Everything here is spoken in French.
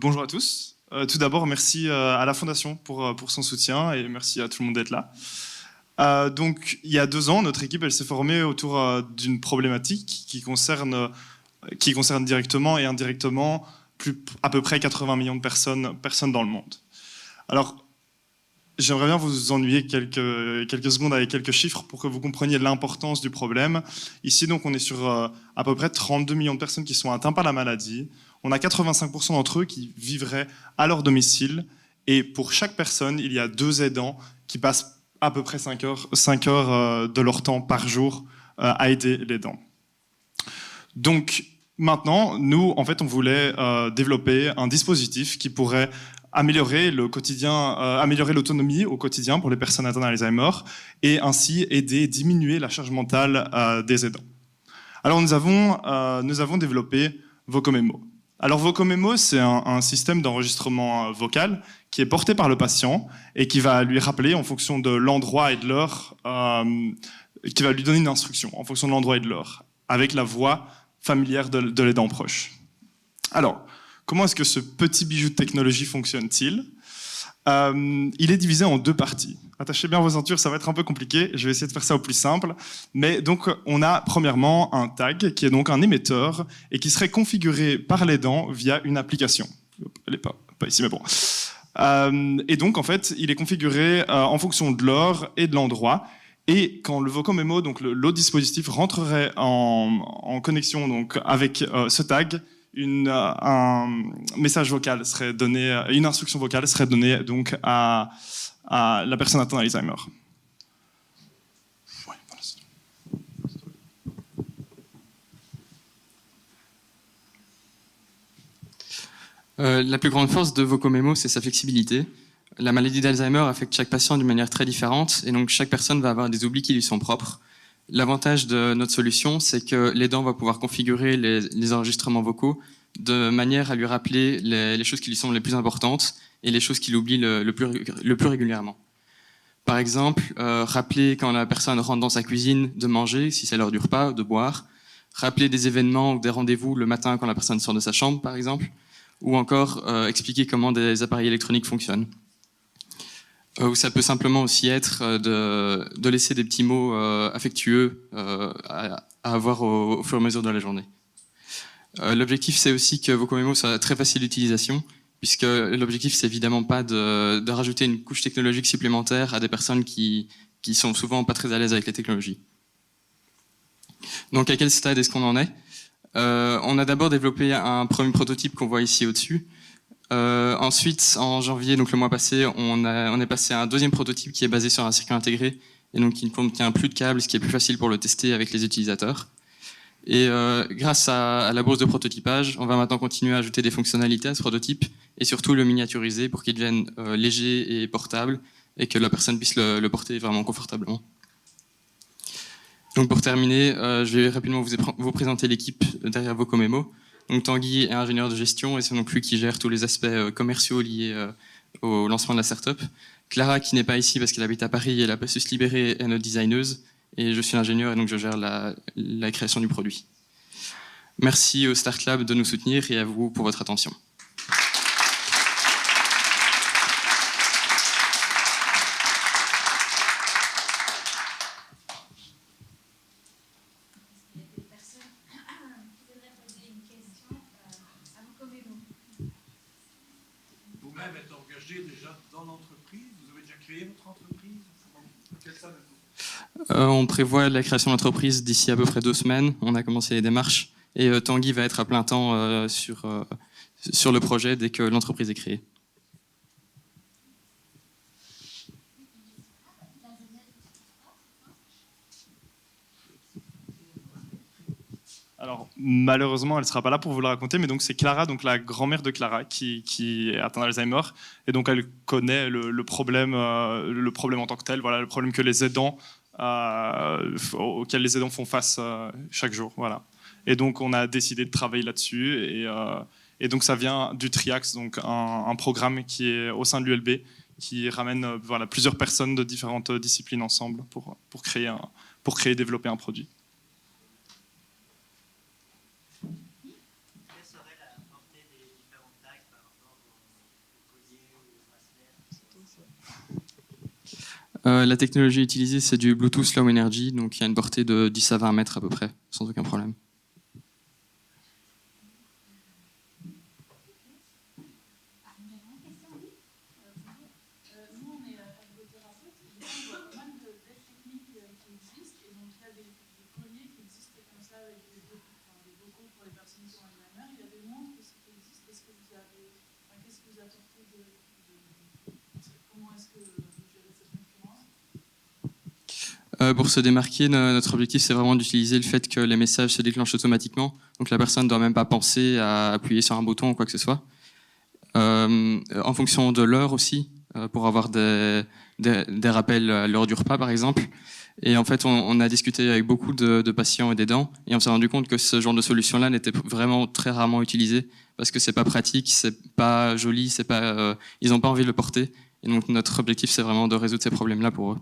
Bonjour à tous. Tout d'abord, merci à la Fondation pour son soutien et merci à tout le monde d'être là. Donc, il y a 2 ans, notre équipe elle s'est formée autour d'une problématique qui concerne directement et indirectement à peu près 80 millions de personnes dans le monde. Alors, j'aimerais bien vous ennuyer quelques secondes avec quelques chiffres pour que vous compreniez l'importance du problème. Ici, donc, on est sur à peu près 32 millions de personnes qui sont atteintes par la maladie. On a 85% d'entre eux qui vivraient à leur domicile. Et pour chaque personne, il y a 2 aidants qui passent à peu près 5 heures de leur temps par jour à aider l'aidant. Donc, maintenant, nous, en fait, on voulait développer un dispositif qui pourrait améliorer le quotidien, améliorer l'autonomie au quotidien pour les personnes atteintes d'Alzheimer et ainsi aider, diminuer la charge mentale des aidants. Alors nous avons développé Vocomemo. Alors Vocomemo, c'est un système d'enregistrement vocal qui est porté par le patient et qui va lui rappeler en fonction de l'endroit et de l'heure, qui va lui donner une instruction en fonction de l'endroit et de l'heure, avec la voix familière de l'aidant proche. Alors, comment est-ce que ce petit bijou de technologie fonctionne-t-il ? Il est divisé en 2 parties. Attachez bien vos ceintures, ça va être un peu compliqué. Je vais essayer de faire ça au plus simple. Mais donc, on a premièrement un tag qui est donc un émetteur et qui serait configuré par l'aidant via une application. Elle n'est pas ici, mais bon. Et donc, en fait, il est configuré en fonction de l'heure et de l'endroit. Et quand le Vocomemo, donc l'autre dispositif, rentrerait en connexion donc, avec ce tag, un message vocal serait donné, une instruction vocale serait donnée donc à la personne atteinte d'Alzheimer. La plus grande force de Vocomemo, c'est sa flexibilité. La maladie d'Alzheimer affecte chaque patient d'une manière très différente, et donc chaque personne va avoir des oublis qui lui sont propres. L'avantage de notre solution, c'est que l'aidant va pouvoir configurer les enregistrements vocaux de manière à lui rappeler les choses qui lui sont les plus importantes et les choses qu'il oublie le plus régulièrement. Par exemple, rappeler quand la personne rentre dans sa cuisine de manger, si c'est l'heure du repas, de boire. Rappeler des événements ou des rendez-vous le matin quand la personne sort de sa chambre, par exemple. Ou encore expliquer comment des appareils électroniques fonctionnent. Ou ça peut simplement aussi être de laisser des petits mots affectueux à avoir au fur et à mesure de la journée. L'objectif, c'est aussi que Vocomemo soit très facile d'utilisation, puisque l'objectif, c'est évidemment pas de rajouter une couche technologique supplémentaire à des personnes qui sont souvent pas très à l'aise avec les technologies. Donc, à quel stade est-ce qu'on en est ? On a d'abord développé un premier prototype qu'on voit ici au-dessus. Ensuite, en janvier, donc le mois passé, on est passé à un deuxième prototype qui est basé sur un circuit intégré et donc qui ne contient plus de câbles, ce qui est plus facile pour le tester avec les utilisateurs. Et grâce à la bourse de prototypage, on va maintenant continuer à ajouter des fonctionnalités à ce prototype et surtout le miniaturiser pour qu'il devienne léger et portable et que la personne puisse le porter vraiment confortablement. Donc pour terminer, je vais rapidement vous présenter l'équipe derrière Vocomemo. Donc Tanguy est ingénieur de gestion et c'est donc lui qui gère tous les aspects commerciaux liés au lancement de la startup. Clara, qui n'est pas ici parce qu'elle habite à Paris et elle a pas su se libérer, est notre designeuse. Et je suis ingénieur et donc je gère la création du produit. Merci au Start Lab de nous soutenir et à vous pour votre attention. Vous-même êtes engagé déjà dans l'entreprise? Vous avez déjà créé votre entreprise? Quel stade êtes-vous? On prévoit la création d'entreprise d'ici à peu près 2 semaines. On a commencé les démarches et Tanguy va être à plein temps sur le projet dès que l'entreprise est créée. Alors, malheureusement, elle ne sera pas là pour vous le raconter, mais donc c'est Clara, donc la grand-mère de Clara, qui est atteinte d'Alzheimer, et donc elle connaît le problème en tant que tel, voilà, le problème que les aidants, auquel les aidants font face chaque jour, voilà. Et donc on a décidé de travailler là-dessus, et donc ça vient du Triax, donc un programme qui est au sein de l'ULB, qui ramène voilà, plusieurs personnes de différentes disciplines ensemble pour créer et développer un produit. Quelle serait la portée des différents tags par rapport La technologie utilisée, c'est du Bluetooth Low Energy, donc il y a une portée de 10 à 20 mètres à peu près, sans aucun problème. Pour se démarquer, notre objectif, c'est vraiment d'utiliser le fait que les messages se déclenchent automatiquement. Donc la personne ne doit même pas penser à appuyer sur un bouton ou quoi que ce soit. En fonction de l'heure aussi, pour avoir des rappels à l'heure du repas, par exemple. Et en fait, on a discuté avec beaucoup de patients et d'aidants, et on s'est rendu compte que ce genre de solution-là n'était vraiment très rarement utilisé, parce que c'est pas pratique, c'est pas joli, ils n'ont pas envie de le porter. Et donc notre objectif, c'est vraiment de résoudre ces problèmes-là pour eux.